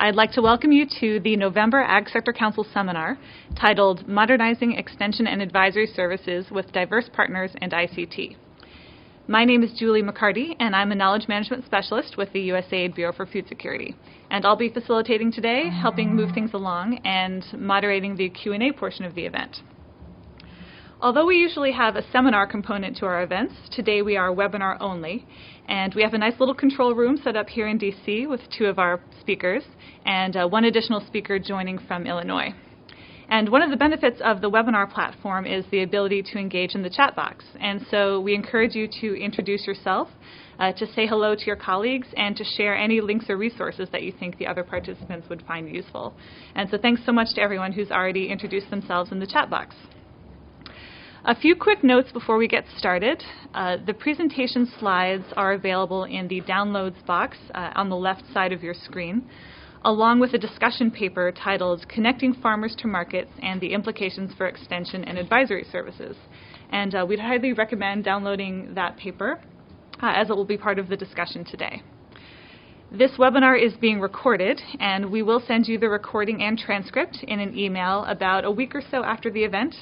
I'd like to welcome you to the November Ag Sector Council seminar titled Modernizing Extension and Advisory Services with Diverse Partners and ICT. My name is Julie McCarty, and I'm a Knowledge Management Specialist with the USAID Bureau for Food Security. And I'll be facilitating today, helping move things along, and moderating the Q&A portion of the event. Although we usually have a seminar component to our events, today we are webinar only, and we have a nice little control room set up here in DC with two of our speakers and one additional speaker joining from Illinois. And one of the benefits of the webinar platform is the ability to engage in the chat box, and so we encourage you to introduce yourself, to say hello to your colleagues, and to share any links or resources that you think the other participants would find useful. And so thanks so much to everyone who's already introduced themselves in the chat box. A few quick notes before we get started. The presentation slides are available in the downloads box on the left side of your screen, along with a discussion paper titled Connecting Farmers to Markets and the Implications for Extension and Advisory Services. And we'd highly recommend downloading that paper as it will be part of the discussion today. This webinar is being recorded, and we will send you the recording and transcript in an email about a week or so after the event.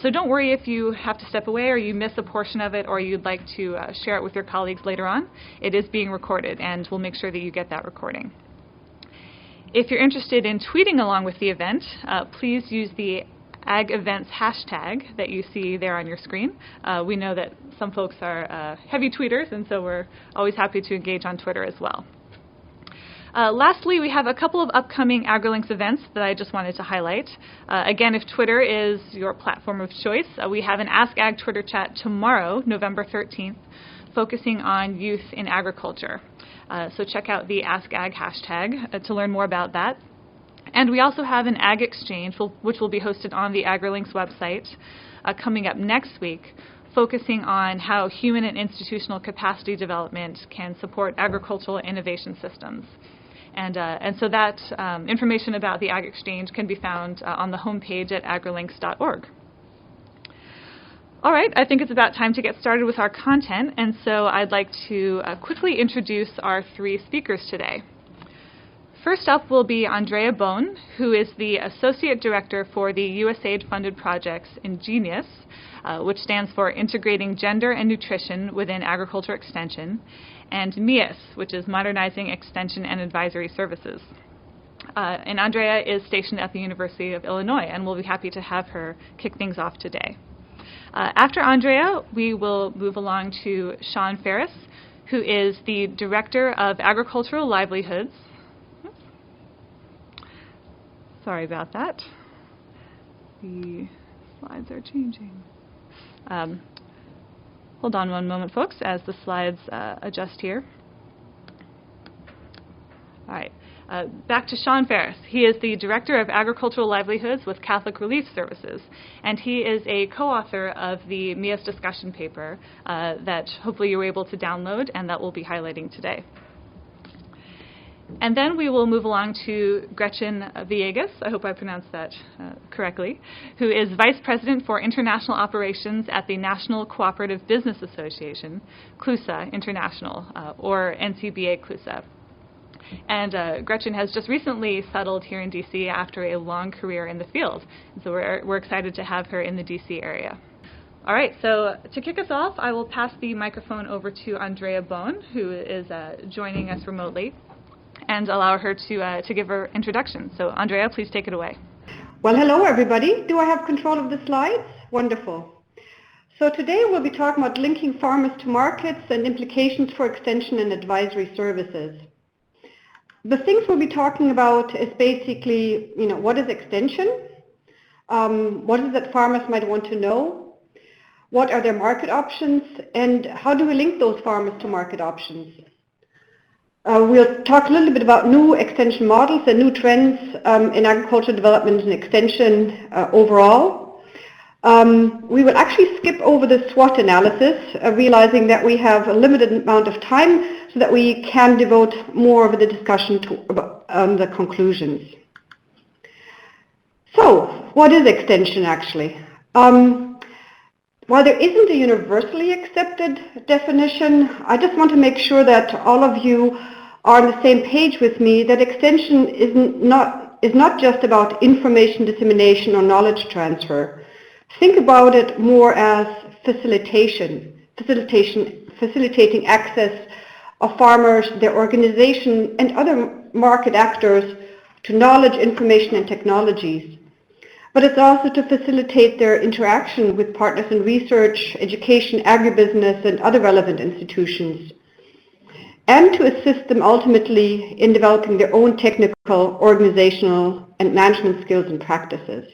So don't worry if you have to step away or you miss a portion of it or you'd like to share it with your colleagues later on. It is being recorded, and we'll make sure that you get that recording. If you're interested in tweeting along with the event, please use the Ag Events hashtag that you see there on your screen. We know that some folks are heavy tweeters, and so we're always happy to engage on Twitter as well. Lastly, we have a couple of upcoming AgriLinks events that I just wanted to highlight. Again, if Twitter is your platform of choice, we have an Ask Ag Twitter chat tomorrow, November 13th, focusing on youth in agriculture. So check out the Ask Ag hashtag to learn more about that. And we also have an Ag Exchange, which will be hosted on the AgriLinks website coming up next week, focusing on how human and institutional capacity development can support agricultural innovation systems. And so that information about the Ag Exchange can be found on the homepage at agrilinks.org. All right, I think it's about time to get started with our content, and so I'd like to quickly introduce our three speakers today. First up will be Andrea Bone, who is the Associate Director for the USAID-funded projects INGENIOUS, which stands for Integrating Gender and Nutrition Within Agriculture Extension, and MIAS, which is Modernizing Extension and Advisory Services. And Andrea is stationed at the University of Illinois, and we'll be happy to have her kick things off today. After Andrea, we will move along to Sean Ferris, who is the Director of Agricultural Livelihoods. Sorry about that. The slides are changing. Hold on one moment, folks, as the slides adjust here. All right. Back to Sean Ferris. He is the Director of Agricultural Livelihoods with Catholic Relief Services, and he is a co-author of the MIAS discussion paper that hopefully you were able to download and that we'll be highlighting today. And then we will move along to Gretchen Villegas, I hope I pronounced that correctly, who is Vice President for International Operations at the National Cooperative Business Association, CLUSA International, or NCBA CLUSA. And Gretchen has just recently settled here in DC after a long career in the field. And so we're excited to have her in the DC area. All right, so to kick us off, I will pass the microphone over to Andrea Bone, who is joining us remotely, and allow her to give her introduction. So Andrea, please take it away. Well, hello everybody. Do I have control of the slides? Wonderful. So today we'll be talking about linking farmers to markets and implications for extension and advisory services. The things we'll be talking about is basically, what is extension? What is it that farmers might want to know? What are their market options? And how do we link those farmers to market options? We'll talk a little bit about new extension models and new trends in agricultural development and extension overall. We will actually skip over the SWOT analysis, realizing that we have a limited amount of time so that we can devote more of the discussion to the conclusions. So, what is extension actually? While there isn't a universally accepted definition, I just want to make sure that all of you are on the same page with me that extension is not just about information dissemination or knowledge transfer. Think about it more as facilitating access of farmers, their organization, and other market actors to knowledge, information, and technologies. But it's also to facilitate their interaction with partners in research, education, agribusiness, and other relevant institutions, and to assist them ultimately in developing their own technical, organizational, and management skills and practices.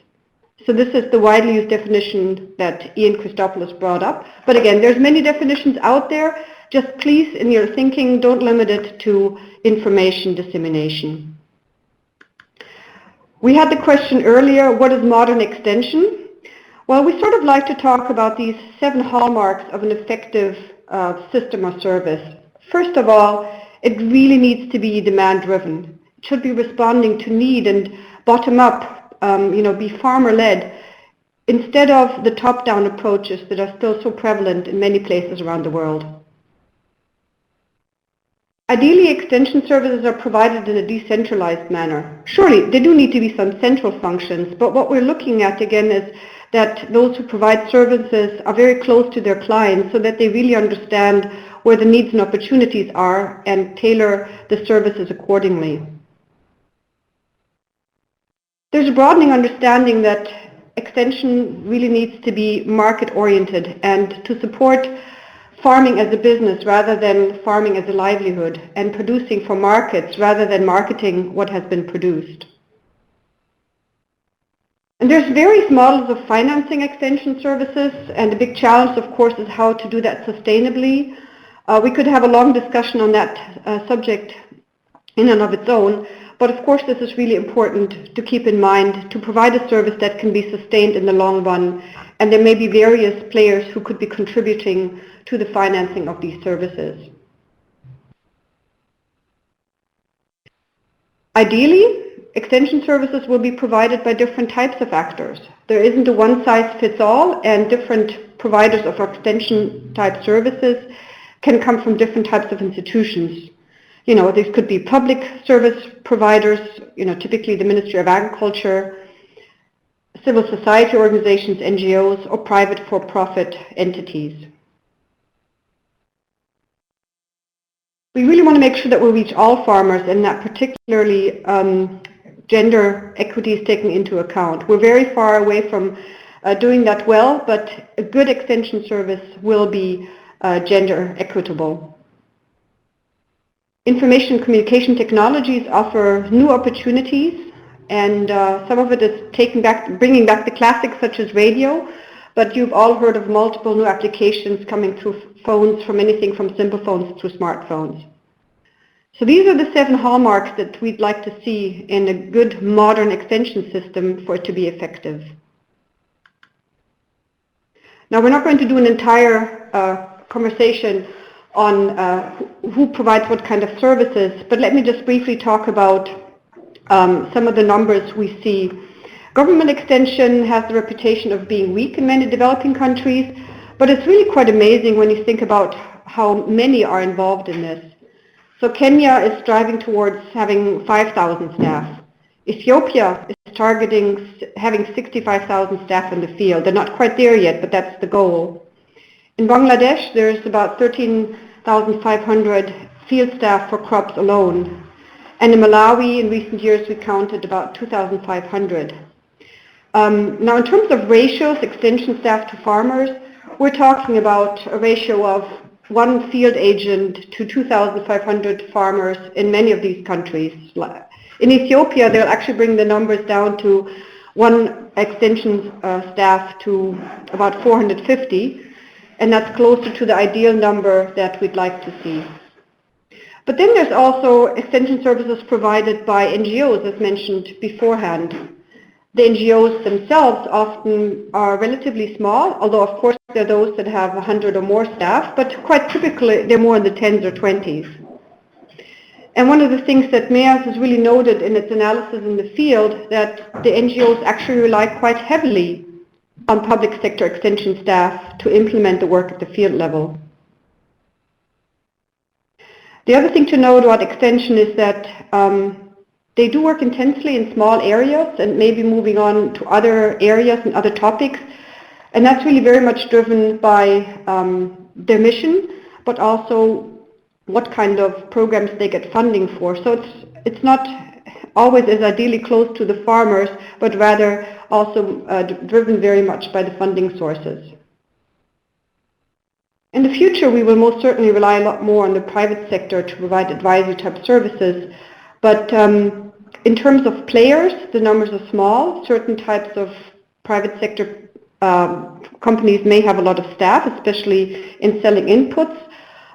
So this is the widely used definition that Ian Christopoulos brought up. But again, there's many definitions out there. Just please, in your thinking, don't limit it to information dissemination. We had the question earlier, what is modern extension? Well, we sort of like to talk about these 7 hallmarks of an effective system or service. First of all, it really needs to be demand-driven. It should be responding to need and bottom-up, be farmer-led, instead of the top-down approaches that are still so prevalent in many places around the world. Ideally, extension services are provided in a decentralized manner. Surely, there do need to be some central functions, but what we're looking at again is that those who provide services are very close to their clients so that they really understand where the needs and opportunities are and tailor the services accordingly. There's a broadening understanding that extension really needs to be market-oriented and to support farming as a business rather than farming as a livelihood, and producing for markets rather than marketing what has been produced. And there's various models of financing extension services, and the big challenge, of course, is how to do that sustainably. We could have a long discussion on that subject in and of its own, but of course this is really important to keep in mind to provide a service that can be sustained in the long run, and there may be various players who could be contributing to the financing of these services. Ideally, extension services will be provided by different types of actors. There isn't a one-size-fits-all, and different providers of extension-type services can come from different types of institutions. These could be public service providers, typically the Ministry of Agriculture, civil society organizations, NGOs, or private for-profit entities. We really want to make sure that we reach all farmers, and that particularly gender equity is taken into account. We're very far away from doing that well, but a good extension service will be gender equitable. Information and communication technologies offer new opportunities, and some of it is bringing back the classics such as radio, but you've all heard of multiple new applications coming through phones, from anything from simple phones to smartphones. So these are the 7 hallmarks that we'd like to see in a good modern extension system for it to be effective. Now, we're not going to do an entire conversation on who provides what kind of services, but let me just briefly talk about some of the numbers we see. Government extension has the reputation of being weak in many developing countries, but it's really quite amazing when you think about how many are involved in this. So Kenya is striving towards having 5,000 staff. Ethiopia is targeting having 65,000 staff in the field. They're not quite there yet, but that's the goal. In Bangladesh, there's about 13,500 field staff for crops alone. And in Malawi, in recent years, we counted about 2,500. Now, in terms of ratios, extension staff to farmers, we're talking about a ratio of 1 field agent to 2,500 farmers in many of these countries. In Ethiopia, they'll actually bring the numbers down to 1 extension staff to about 450. And that's closer to the ideal number that we'd like to see. But then there's also extension services provided by NGOs, as mentioned beforehand. The NGOs themselves often are relatively small, although of course there are those that have 100 or more staff, but quite typically they're more in the 10s or 20s. And one of the things that MEAS has really noted in its analysis in the field, that the NGOs actually rely quite heavily on public sector extension staff to implement the work at the field level. The other thing to note about extension is that they do work intensely in small areas and maybe moving on to other areas and other topics. And that's really very much driven by their mission, but also what kind of programs they get funding for. So it's not always as ideally close to the farmers, but rather also driven very much by the funding sources. In the future, we will most certainly rely a lot more on the private sector to provide advisory type services, but in terms of players, the numbers are small. Certain types of private sector companies may have a lot of staff, especially in selling inputs,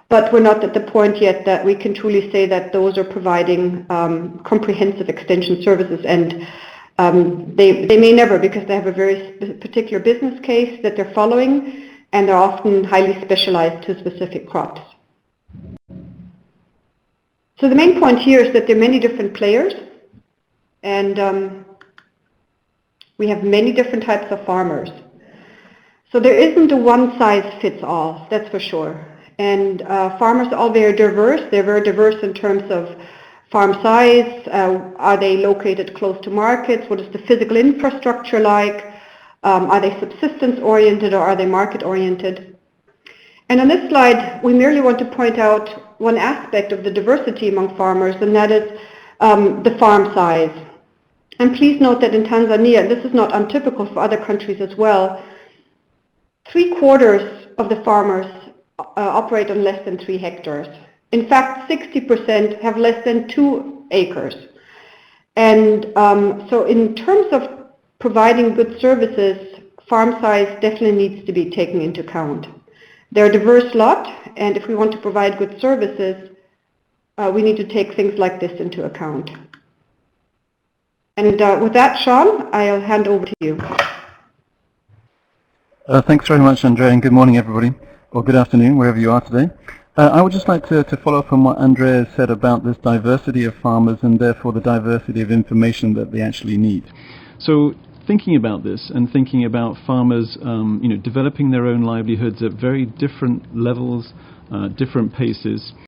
but we're not at the point yet that we can truly say that those are providing comprehensive extension services, and they may never, because they have a very particular business case that they're following, and they're often highly specialized to specific crops. So the main point here is that there are many different players, and we have many different types of farmers. So there isn't a one-size-fits-all, that's for sure. And farmers are all very diverse. They're very diverse in terms of farm size. Are they located close to markets? What is the physical infrastructure like? Are they subsistence-oriented or are they market-oriented? And on this slide, we merely want to point out one aspect of the diversity among farmers, and that is the farm size. And please note that in Tanzania, this is not untypical for other countries as well, 3/4 of the farmers operate on less than 3 hectares. In fact, 60% have less than 2 acres. And so in terms of providing good services, farm size definitely needs to be taken into account. They're a diverse lot, and if we want to provide good services, we need to take things like this into account. And with that, Sean, I'll hand over to you. Thanks very much, Andrea, and good morning, everybody, or good afternoon, wherever you are today. I would just like to follow up on what Andrea said about this diversity of farmers and therefore the diversity of information that they actually need. So thinking about this and thinking about farmers developing their own livelihoods at very different levels, different paces,